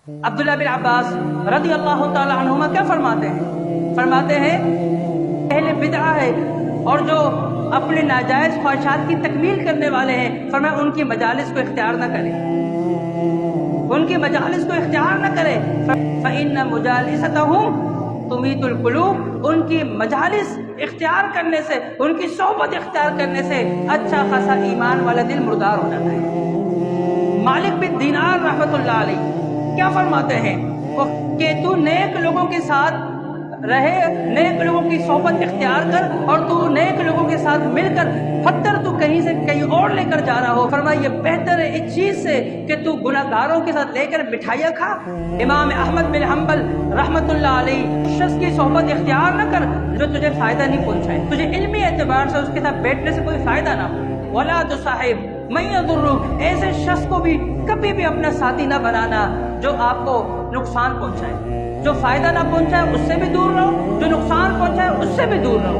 عبداللہ بن عباس رضی اللہ تعالی عنہما کیا فرماتے ہیں اہل بدعہ ہے اور جو اپنے ناجائز خواہشات کی تکمیل کرنے والے ہیں، فرمایا ان کی مجالس کو اختیار نہ کرے، ان کی مجالس کو اختیار نہ کرے، فإن مجالستهم تمیت القلوب، ان کی مجالس اختیار کرنے سے، ان کی صحبت اختیار کرنے سے اچھا خاصا ایمان والا دل مردار ہو جاتا ہے۔ مالک بن دینار رحمۃ اللہ علیہ کیا فرماتے ہیں کہ تو نیک لوگوں کے ساتھ رہے، نیک لوگوں کی صحبت اختیار کر، اور تو نیک لوگوں کے ساتھ مل کر پتھر تو کہیں سے کہیں اور لے کر جا رہا ہو، فرمایا یہ بہتر ہے اس چیز سے کہ تو گناہ گاروں کے ساتھ لے کر مٹھائیاں کھا۔ امام احمد بن حنبل رحمۃ اللہ علیہ، شخص کی صحبت اختیار نہ کر جو تجھے فائدہ نہیں پہنچائے، تجھے علمی اعتبار سے اس کے ساتھ بیٹھنے سے کوئی فائدہ نہ ہو۔ ولا تصاحب من یضرک، ایسے شخص کو بھی کبھی بھی اپنا ساتھی نہ بنانا جو آپ کو نقصان پہنچائے، جو فائدہ نہ پہنچائے اس سے بھی دور رہو، جو نقصان پہنچائے اس سے بھی دور رہو۔